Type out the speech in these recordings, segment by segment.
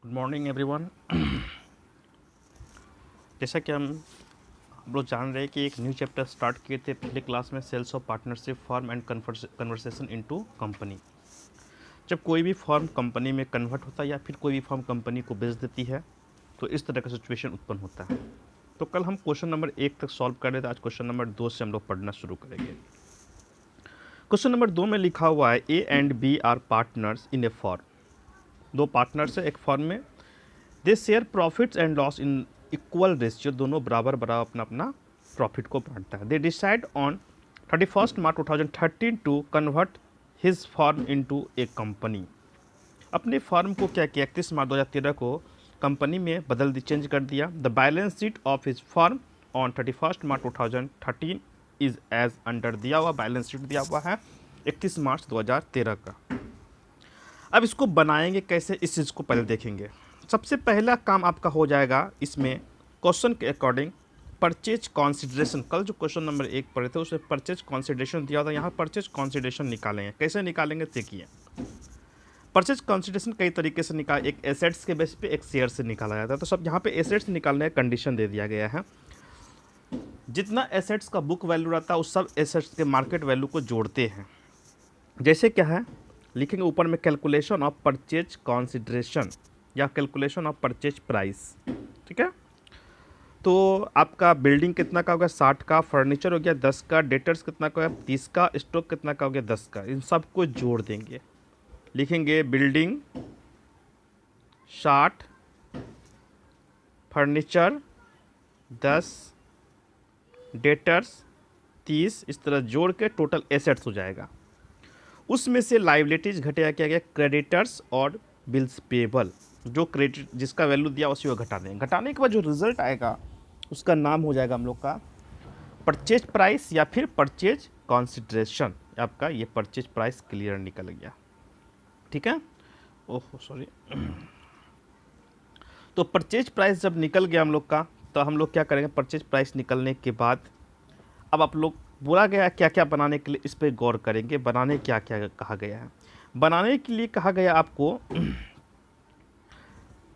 Good morning everyone. जैसा कि हम लोग जान रहे हैं कि एक न्यू चैप्टर स्टार्ट किए थे पिछले क्लास में, sales of partnership form and conversation into company. जब कोई भी फॉर्म कंपनी में कन्वर्ट होता है या फिर कोई भी फॉर्म कंपनी को बेच देती है तो इस तरह का सिचुएशन उत्पन्न होता है। तो कल हम क्वेश्चन नंबर 1 तक सॉल्व कर रहे थे, आज क्वेश्चन नंबर 2 से हम लोग पढ़ना शुरू करेंगे। क्वेश्चन नंबर 2 में लिखा हुआ है A and B are partners in a form. दो पार्टनर्स है एक फॉर्म में, they share profits and loss in equal ratio, दोनों बराबर बराबर अपना अपना प्रॉफिट को बांटता है। They decide on 31 March 2013 to convert his form into a company. अपने फॉर्म को क्या किया, 31 मार्च 2013 को कंपनी में बदल दी, चेंज कर दिया। The balance sheet of his form on 31 March 2013 is as under, दिया हुआ बैलेंस शीट दिया हुआ है 31 मार्च 2013 का। अब इसको बनाएंगे कैसे, इस चीज़ को पहले देखेंगे। सबसे पहला काम आपका हो जाएगा इसमें क्वेश्चन के अकॉर्डिंग परचेज कॉन्सिडरेशन। कल जो क्वेश्चन नंबर 1 पढ़े थे उसमें परचेज कॉन्सिडरेशन दिया था, यहाँ परचेज कॉन्सिडरेशन निकालेंगे। कैसे निकालेंगे देखिए। परचेज कॉन्सिडरेशन कई तरीके से निकाल, एक एसेट्स के बेस पे एक शेयर से निकाला जाता है। तो सब यहाँ पे एसेट्स निकालने का कंडीशन दे दिया गया है। जितना एसेट्स का बुक वैल्यू रहता है उस सब एसेट्स के मार्केट वैल्यू को जोड़ते हैं। जैसे क्या है, लिखेंगे ऊपर में कैलकुलेशन ऑफ परचेज कॉन्सिडरेशन या कैलकुलेशन ऑफ परचेज प्राइस। ठीक है, तो आपका बिल्डिंग कितना का हो गया 60 का, फर्नीचर हो गया 10 का, डेटर्स कितना का हो गया 30 का, स्टॉक कितना का हो गया 10 का। इन सब को जोड़ देंगे, लिखेंगे बिल्डिंग 60, फर्नीचर 10, डेटर्स 30, इस तरह जोड़ के टोटल एसेट्स हो जाएगा। उसमें से लाइबिलिटीज घटेगा क्या गया, क्रेडिटर्स और बिल्स पेबल। जो क्रेडिट जिसका वैल्यू दिया उसी को घटा देंगे। घटाने के बाद जो रिजल्ट आएगा उसका नाम हो जाएगा हम लोग का परचेज प्राइस या फिर परचेज कॉन्सिडरेशन। आपका ये परचेज प्राइस क्लियर निकल गया। ठीक है, ओह सॉरी। तो परचेज प्राइस जब निकल गया हम लोग का, तो हम लोग क्या करेंगे, परचेज प्राइस निकलने के बाद अब आप लोग बोला गया क्या क्या बनाने के लिए, इस पर गौर करेंगे। बनाने क्या क्या कहा गया है, बनाने के लिए कहा गया आपको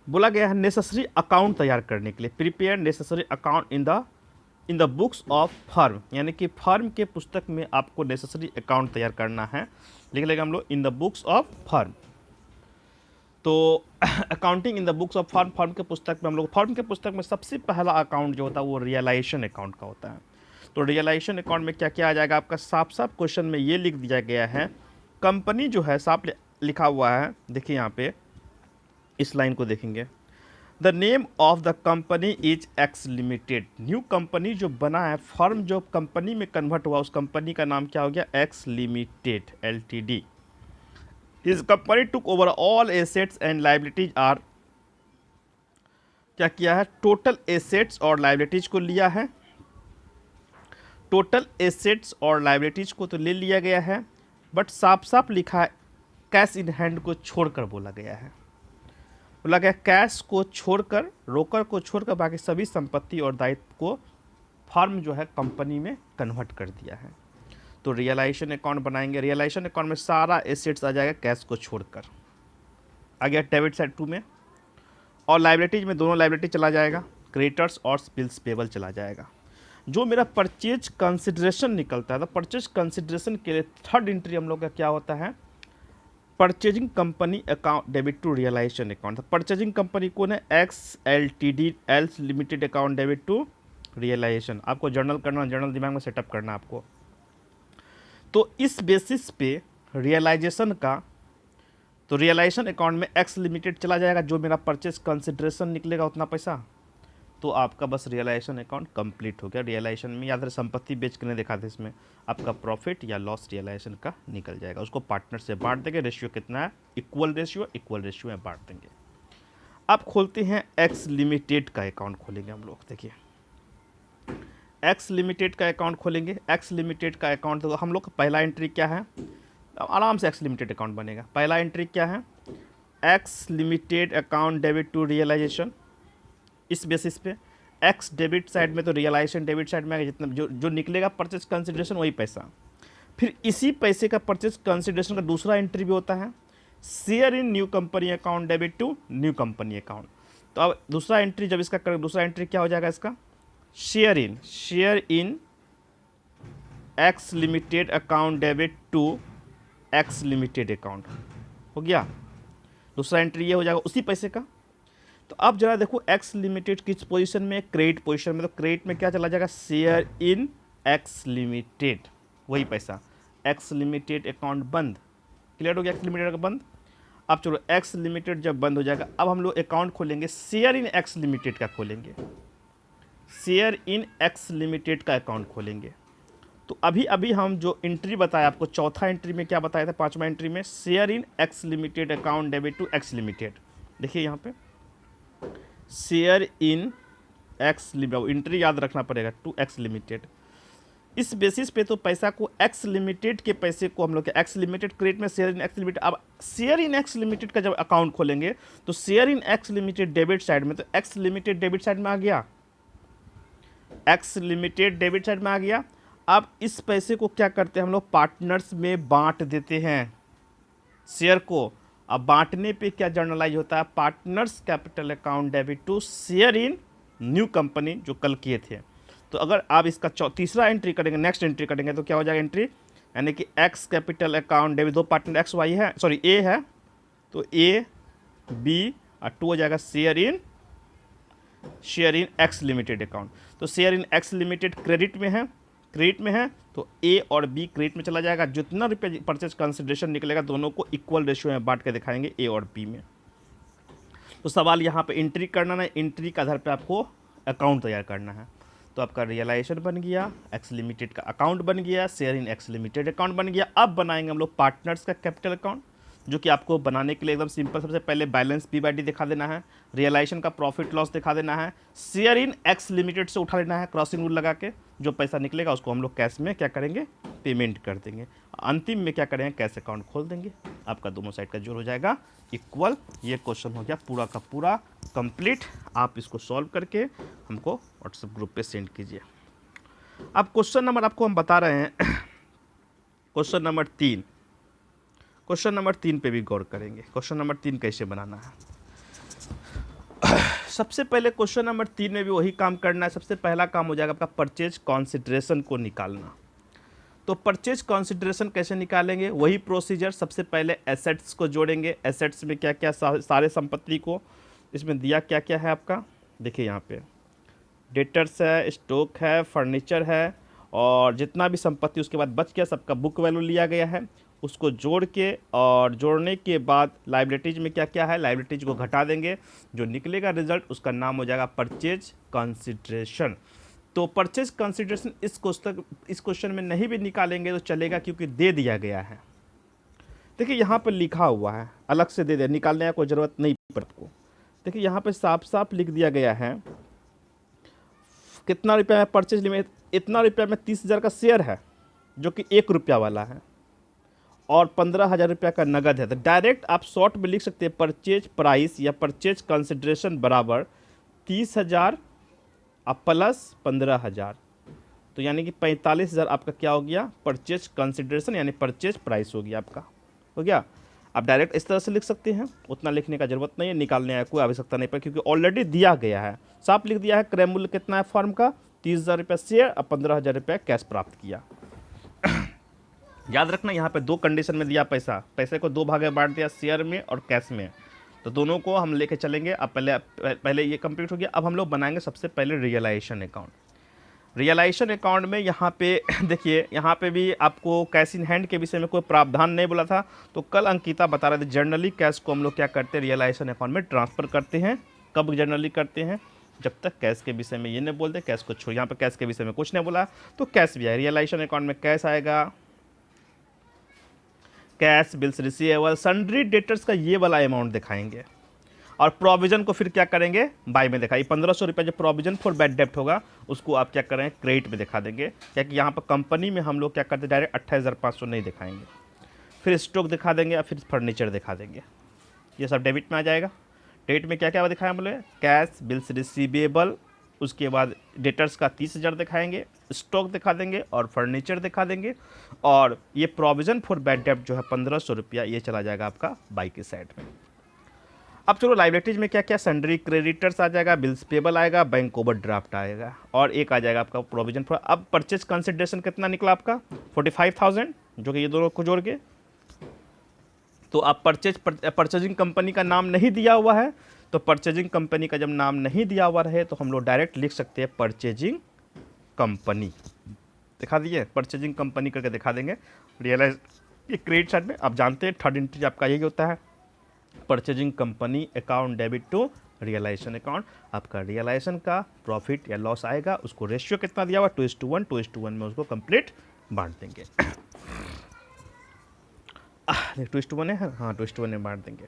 बोला गया है नेसेसरी अकाउंट तैयार करने के लिए, prepare necessary account in the books of firm, यानी कि फर्म के पुस्तक में आपको नेसेसरी अकाउंट तैयार करना है। लिख लेगा हम लोग in the books of firm. तो accounting in the books of firm, firm के पुस्तक में हम लोग, फर्म के पुस्तक में सबसे पहला अकाउंट जो होता है वो रियलाइजेशन अकाउंट का होता है। तो रियलाइजेशन अकाउंट में क्या क्या आ जाएगा आपका, साफ साफ क्वेश्चन में ये लिख दिया गया है, कंपनी जो है साफ लिखा हुआ है। देखिए यहाँ पे इस लाइन को देखेंगे, the name of the company is x limited. New company जो बना है, फर्म जो कंपनी में कन्वर्ट हुआ, उस कंपनी का नाम क्या हो गया, X limited LTD. His company took over all assets and liabilities are, क्या किया है, टोटल एसेट्स और लाइबिलिटीज को लिया है। टोटल एसेट्स और लाइबिलिटीज को तो ले लिया गया है, बट साफ साफ लिखा है कैश इन हैंड को छोड़कर बोला गया है। बोला गया कैश को छोड़कर, रोकर को छोड़कर बाकी सभी संपत्ति और दायित्व को फर्म जो है कंपनी में कन्वर्ट कर दिया है। तो रियलाइजेशन अकाउंट बनाएंगे। रियलाइजेशन अकाउंट में सारा एसेट्स आ जाएगा कैश को छोड़कर। आ गया डेबिट साइड 2 में, और लाइबिलिटीज में दोनों लाइबिलिटी चला जाएगा, क्रेडिटर्स और बिल्स पेबल चला जाएगा। जो मेरा परचेज कंसिडरेशन निकलता है, तो परचेज कंसिडरेशन के लिए थर्ड एंट्री हम लोग का क्या होता है, purchasing company account debit to realisation account. Purchasing company कौन है, X L T D else limited account debit to realisation. आपको जर्नल करना, जर्नल दिमाग में सेटअप करना आपको। तो इस बेसिस पे रियलाइजेशन का, तो रियलाइजेशन अकाउंट में एक्स लिमिटेड चला जाएगा, जो मेरा परचेज कंसिडरेशन निकलेगा उतना पैसा, तो आपका बस रियलाइजेशन अकाउंट कंप्लीट हो गया। रियलाइजेशन में याद रहे संपत्ति बेच के नहीं देखा था, इसमें आपका प्रॉफिट या लॉस रियलाइजेशन का निकल जाएगा। उसको पार्टनर से बांट देंगे, रेशियो कितना है, इक्वल रेशियो में बांट देंगे। अब खोलते हैं एक्स लिमिटेड का अकाउंट खोलेंगे हम लोग। देखिए एक्स लिमिटेड का अकाउंट खोलेंगे। एक्स लिमिटेड का अकाउंट, तो हम लोग का पहला एंट्री क्या है, आराम से एक्स लिमिटेड अकाउंट बनेगा। पहला एंट्री क्या है, X limited account debit to realisation. इस बेसिस पे एक्स डेबिट साइड में, तो रियलाइजेशन डेबिट साइड में जितना जो निकलेगा परचेज कंसिडरेशन वही पैसा। फिर इसी पैसे का परचेज कंसिडरेशन का दूसरा एंट्री भी होता है, share in new company account debit to new company account. तो अब दूसरा एंट्री जब इसका करें, दूसरा एंट्री क्या हो जाएगा इसका, share in X limited account debit to X limited account हो गया। दूसरा एंट्री ये हो जाएगा उसी पैसे का। तो अब जरा देखो एक्स लिमिटेड किस पोजीशन में, क्रेडिट पोजीशन में, तो क्रेडिट में क्या चला जाएगा, शेयर इन एक्स लिमिटेड, वही पैसा, एक्स लिमिटेड अकाउंट बंद। क्लियर हो गया, एक्स लिमिटेड का बंद। अब चलो एक्स लिमिटेड जब बंद हो जाएगा, अब हम लोग अकाउंट खोलेंगे, शेयर इन एक्स लिमिटेड का खोलेंगे, शेयर इन एक्स लिमिटेड का अकाउंट खोलेंगे। तो अभी अभी हम जो एंट्री बताया आपको, चौथा एंट्री में क्या बताया था, पांचवा एंट्री में share in X limited account debit to X limited. देखिए यहाँ पे share in X limited, entry याद रखना पड़ेगा, टू एक्स लिमिटेड। इस बेसिस पे तो पैसा को एक्स लिमिटेड के पैसे को हम लोग एक्स लिमिटेड क्रेडिट में, शेयर इन एक्स लिमिटेड। अब शेयर इन एक्स लिमिटेड का जब अकाउंट खोलेंगे तो share in X limited debit side में, तो एक्स लिमिटेड डेबिट साइड में आ गया, एक्स लिमिटेड डेबिट साइड में आ गया। अब इस पैसे को क्या करते हैं हम लोग, पार्टनर्स में बांट देते हैं शेयर को। अब बांटने पे क्या जर्नलाइज होता है, partners capital account debit to share in new company, जो कल किए थे। तो अगर आप इसका तीसरा एंट्री करेंगे, नेक्स्ट एंट्री करेंगे, तो क्या हो जाएगा एंट्री, यानी कि एक्स कैपिटल अकाउंट डेबिट, दो पार्टनर एक्स वाई है, सॉरी ए है, तो ए बी और टू हो जाएगा share in X limited account. तो share in X limited credit में है, तो ए और बी क्रेडिट में चला जाएगा। जितना रुपये परचेज कंसिडरेशन निकलेगा दोनों को इक्वल रेशियो में बांट के दिखाएंगे ए और बी में। तो सवाल यहाँ पे एंट्री करना है, एंट्री के आधार पे आपको अकाउंट तैयार करना है। तो आपका रियलाइजेशन बन गया, एक्स लिमिटेड का अकाउंट बन गया, share in X limited account बन गया। अब बनाएंगे हम लोग पार्टनर्स का कैपिटल अकाउंट, जो कि आपको बनाने के लिए एकदम सिंपल, सबसे पहले बैलेंस पी बाई डी दिखा देना है, रियलाइजेशन का प्रॉफिट लॉस दिखा देना है, शेयर इन एक्स लिमिटेड से उठा लेना है क्रॉसिंग रूल लगा के, जो पैसा निकलेगा उसको हम लोग कैश में क्या करेंगे, पेमेंट कर देंगे। अंतिम में क्या करेंगे, कैश अकाउंट खोल देंगे। आपका दोनों साइड का जोड़ हो जाएगा इक्वल। ये क्वेश्चन हो गया पूरा का पूरा कंप्लीट। आप इसको सॉल्व करके हमको व्हाट्सएप ग्रुप पे सेंड कीजिए। अब क्वेश्चन नंबर आपको हम बता रहे हैं, क्वेश्चन नंबर 3 पे भी गौर करेंगे। क्वेश्चन नंबर 3 कैसे बनाना है, सबसे पहले क्वेश्चन नंबर 3 में भी वही काम करना है। सबसे पहला काम हो जाएगा आपका परचेज कॉन्सिडरेशन को निकालना। तो परचेज कॉन्सिडरेशन कैसे निकालेंगे, वही प्रोसीजर। सबसे पहले एसेट्स को जोड़ेंगे, एसेट्स में क्या क्या सारे संपत्ति को, इसमें दिया क्या क्या है आपका, देखिए यहाँ पे डेटर्स है, स्टॉक है, फर्नीचर है, और जितना भी संपत्ति उसके बाद बच गया सबका बुक वैल्यू लिया गया है। उसको जोड़ के और जोड़ने के बाद लाइबिलिटीज में क्या क्या है, लाइबिलिटीज को घटा देंगे, जो निकलेगा रिजल्ट उसका नाम हो जाएगा परचेज कंसिडरेशन। तो परचेज कंसिडरेशन इस क्वेश्चन में नहीं भी निकालेंगे तो चलेगा, क्योंकि दे दिया गया है। देखिए यहाँ पर लिखा हुआ है, अलग से दे दिया, निकालने का कोई ज़रूरत नहीं पड़ती आपको। देखिए यहाँ पे साफ साफ लिख दिया गया है कितना रुपया है परचेज लिमिट, इतना रुपया में 30,000 का शेयर है जो कि 1 रुपया वाला है, और 15,000 रुपया का नगद है। तो डायरेक्ट आप शॉर्ट में लिख सकते हैं परचेज प्राइस या परचेज कंसिडरेशन बराबर 30,000 अब प्लस 15,000, तो यानी कि 45,000 आपका क्या हो गया, परचेज कंसिडरेशन यानी परचेज प्राइस हो गया आपका, हो गया। आप डायरेक्ट इस तरह से लिख सकते हैं, उतना लिखने का जरूरत नहीं है, निकालने की कोई आवश्यकता नहीं पड़े, क्योंकि ऑलरेडी दिया गया है, साफ लिख दिया है। क्रय मूल्य कितना है फर्म का, 30,000 रुपया शेयर और 15,000 रुपया कैश प्राप्त किया। याद रखना यहाँ पे दो कंडीशन में दिया पैसे को दो भाग में बांट दिया, शेयर में और कैश में, तो दोनों को हम लेके चलेंगे। अब पहले ये कंप्लीट हो गया। अब हम लोग बनाएंगे सबसे पहले रियलाइजेशन अकाउंट। रियलाइजेशन अकाउंट में यहाँ पे देखिए, यहाँ पे भी आपको कैश इन हैंड के विषय में कोई प्रावधान नहीं बोला था, तो कल अंकिता बता रहे थे जनरली कैश को हम लोग क्या करते हैं, रियलाइजेशन अकाउंट में ट्रांसफ़र करते हैं। कब जनरली करते हैं, जब तक कैश के विषय में ये नहीं बोलते, कैश को छोड़, यहाँ पे कैश के विषय में कुछ नहीं बोला, तो कैश भी है। रियलाइजेशन अकाउंट में कैश आएगा, cash, bills receivable, sundry debtors का ये वाला अमाउंट दिखाएंगे, और प्रोविजन को फिर क्या करेंगे, बाय में दिखाइए। 1,500 रुपये जो प्रोविजन फॉर बैड डेप्ट होगा उसको आप क्या करें, क्रेडिट में दिखा देंगे, क्योंकि यहाँ पर कंपनी में हम लोग क्या करते हैं डायरेक्ट 28,500 नहीं दिखाएंगे। फिर स्टॉक दिखा देंगे और फिर फर्नीचर दिखा देंगे, ये सब डेबिट में आ जाएगा। डेबिट में क्या क्या दिखाया हम लोग, कैश, बिल्स रिसीवेबल, उसके बाद डेटर्स का 30,000 दिखाएंगे, स्टॉक दिखा देंगे और फर्नीचर दिखा देंगे, और ये प्रोविज़न फॉर बैड डेब्ट जो है 1500 रुपया ये चला जाएगा आपका बाई की साइड में। अब चलो लाइबिलिटीज में क्या क्या, सन्ड्री क्रेडिटर्स आ जाएगा, बिल्स पेबल आएगा, बैंक ओवरड्राफ्ट आएगा, और एक आ जाएगा आपका प्रोविजन फॉर। अब परचेज कंसिडरेशन कितना निकला आपका 45,000, जो कि ये दोनों को जोड़ के, तो आप परचेजिंग कंपनी का नाम नहीं दिया हुआ है, तो परचेजिंग कंपनी का जब नाम नहीं दिया हुआ रहे तो हम लोग डायरेक्ट लिख सकते हैं परचेजिंग कंपनी। दिखा दिए, परचेजिंग कंपनी करके दिखा देंगे। रियलाइज ये क्रेडिट साइड में आप जानते हैं थर्ड एंट्री आपका यही होता है, purchasing company account debit to realisation account. आपका रियलाइजेशन का प्रॉफिट या लॉस आएगा, उसको रेशियो कितना दिया हुआ 2:1, 2:1 में उसको कंप्लीट बांट देंगे। 2:1 है, हाँ 2:1 में बांट देंगे।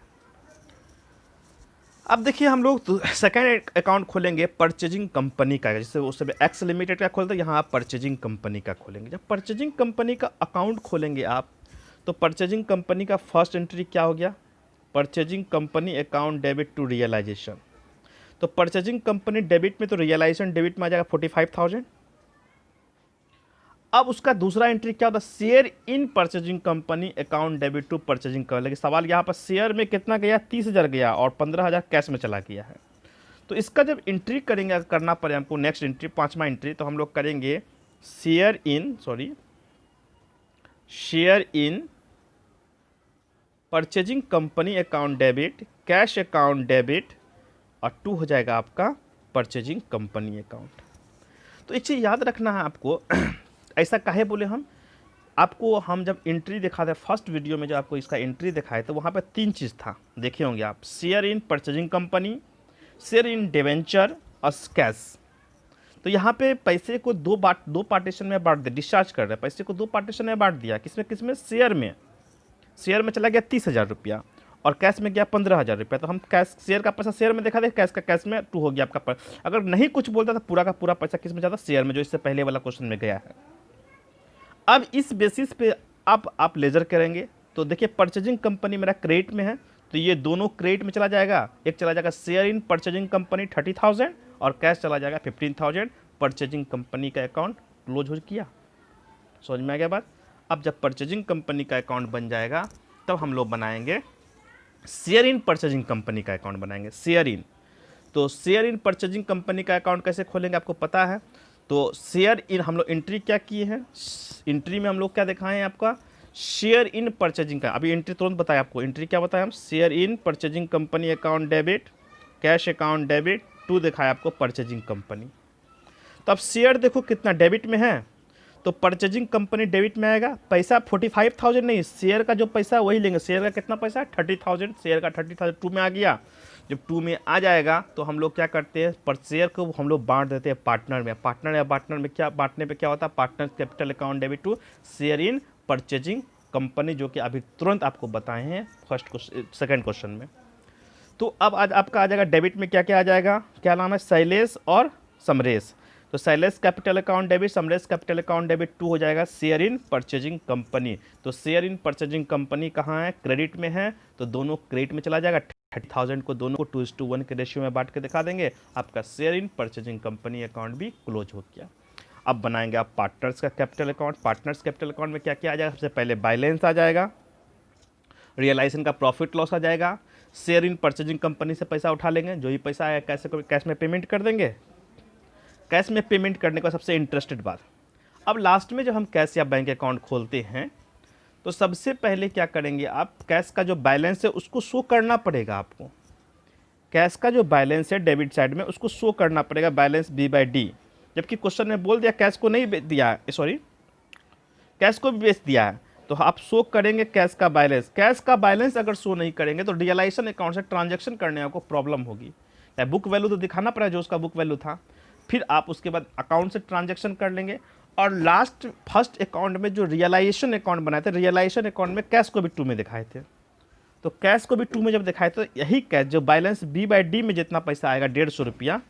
अब देखिए हम लोग सेकेंड अकाउंट खोलेंगे परचेजिंग कंपनी का, जैसे उस समय एक्स लिमिटेड का खोलते हैं, यहाँ आप परचेजिंग कंपनी का खोलेंगे। जब परचेजिंग कंपनी का अकाउंट खोलेंगे आप, तो परचेजिंग कंपनी का फर्स्ट एंट्री क्या हो गया, purchasing company account debit to realisation. तो परचेजिंग कंपनी डेबिट में तो रियलाइजेशन डेबिट में आ जाएगा 45,000। अब उसका दूसरा एंट्री क्या होता है, share in purchasing company account debit to purchasing company. लेकिन सवाल यहाँ पर शेयर में कितना गया, 30,000 गया और 15,000 कैश में चला गया है। तो इसका जब एंट्री करेंगे, अगर करना पड़े हमको नेक्स्ट एंट्री, पांचवा एंट्री, तो हम लोग करेंगे share in purchasing company account debit, cash account debit, और 2 हो जाएगा आपका परचेजिंग कंपनी अकाउंट। तो एक चीज़ याद रखना है आपको, ऐसा काहे बोले हम जब एंट्री दिखाते फर्स्ट वीडियो में जो आपको इसका एंट्री दिखाए, तो वहाँ पे 3 चीज़ था, देखे होंगे आप, share in purchasing company, share in debenture और कैश। तो यहाँ पे पैसे को दो पार्टीशन में बांट दिया, डिस्चार्ज कर रहे हैं, पैसे को 2 पार्टीशन में बांट दिया, किसमें शेयर में चला गया 30,000 रुपया और कैश में गया 15,000 रुपया। तो हम कैश, शेयर का पैसा शेयर में देखा दे, कैश में 2 हो गया आपका। अगर नहीं कुछ बोलता तो पूरा का पूरा पैसा किस में जाता, शेयर में, जो इससे पहले वाला क्वेश्चन में गया है। अब इस बेसिस पे आप लेजर करेंगे, तो देखिए परचेजिंग कंपनी मेरा क्रेडिट में है, तो ये दोनों क्रेडिट में चला जाएगा। एक चला जाएगा शेयर इन परचेजिंग कंपनी 30,000 और कैश चला जाएगा 15,000। परचेजिंग कंपनी का अकाउंट क्लोज हो किया, समझ में आ गया बात। अब जब परचेजिंग कंपनी का अकाउंट बन जाएगा, तब हम लोग बनाएंगे शेयर इन परचेजिंग कंपनी का अकाउंट बनाएंगे, शेयर इन। तो शेयर इन परचेजिंग कंपनी का अकाउंट कैसे खोलेंगे आपको पता है। तो शेयर इन हम लोग एंट्री क्या किए हैं, एंट्री में हम लोग क्या दिखाए हैं आपका, शेयर इन परचेजिंग का, अभी एंट्री तुरंत बताया आपको, एंट्री क्या बताया हम, share in purchasing company account debit, cash account debit, 2 दिखाया आपको परचेजिंग कंपनी। तो अब शेयर देखो कितना डेबिट में है, तो परचेजिंग कंपनी डेबिट में आएगा, पैसा 45,000 नहीं, शेयर का जो पैसा वही लेंगे। शेयर का कितना पैसा है 30,000, शेयर का 30,000 2 में आ गया। जब 2 में आ जाएगा तो हम लोग क्या करते हैं, पर शेयर को हम लोग बांट देते हैं पार्टनर में। पार्टनर में क्या बांटने पे क्या होता है, partner capital account debit to share in purchasing company, जो कि अभी तुरंत आपको बताए हैं सेकेंड क्वेश्चन में। तो अब आज आपका आ जाएगा डेबिट में क्या क्या आ जाएगा, क्या नाम है, शैलेश और समरेश। तो Shailesh capital account debit, Samaresh capital account debit, 2 हो जाएगा शेयर इन परचेजिंग कंपनी। तो शेयर इन परचेजिंग कंपनी कहाँ है, क्रेडिट में है, तो दोनों क्रेडिट में चला जाएगा। 30,000 को दोनों को 2:1 के रेशियो में बांट के दिखा देंगे, आपका share in purchasing company account भी क्लोज हो गया। अब बनाएंगे आप पार्टनर्स का capital account. Partners capital account में क्या क्या आ जाएगा, सबसे पहले बैलेंस आ जाएगा, रियलाइजेशन का प्रॉफिट लॉस आ जाएगा, शेयर इन परचेजिंग कंपनी से पैसा उठा लेंगे, जो ही पैसा आया कैश में पेमेंट कर देंगे। कैश में पेमेंट करने का सबसे इंटरेस्टेड बात, अब लास्ट में जब हम कैश या बैंक अकाउंट खोलते हैं, तो सबसे पहले क्या करेंगे आप, कैश का जो बैलेंस है उसको शो करना पड़ेगा आपको। कैश का जो बैलेंस है डेबिट साइड में उसको शो करना पड़ेगा, बैलेंस B/D। जबकि क्वेश्चन में बोल दिया कैश को नहीं दिया है, सॉरी कैश को भी बेच दिया है, तो आप शो करेंगे कैश का बैलेंस। कैश का बैलेंस अगर शो नहीं करेंगे तो रियलाइजेशन अकाउंट से ट्रांजैक्शन करने आपको प्रॉब्लम होगी। बुक वैल्यू तो दिखाना पड़ेगा जो उसका बुक वैल्यू था, फिर आप उसके बाद अकाउंट से ट्रांजैक्शन कर लेंगे। और लास्ट फर्स्ट अकाउंट में जो रियलाइजेशन अकाउंट बनाए थे, रियलाइजेशन अकाउंट में कैश को भी 2 में दिखाए थे, तो कैश को भी 2 में जब दिखाए तो यही कैश जो बैलेंस B/D में जितना पैसा आएगा 150 रुपया,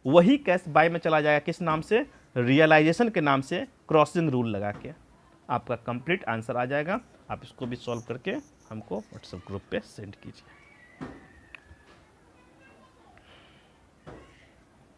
वही कैश बाय में चला जाएगा, किस नाम से, रियलाइजेशन के नाम से, क्रॉसिंग रूल लगा के। आपका कंप्लीट आंसर आ जाएगा। आप इसको भी सॉल्व करके हमको व्हाट्सएप ग्रुप पे सेंड कीजिए।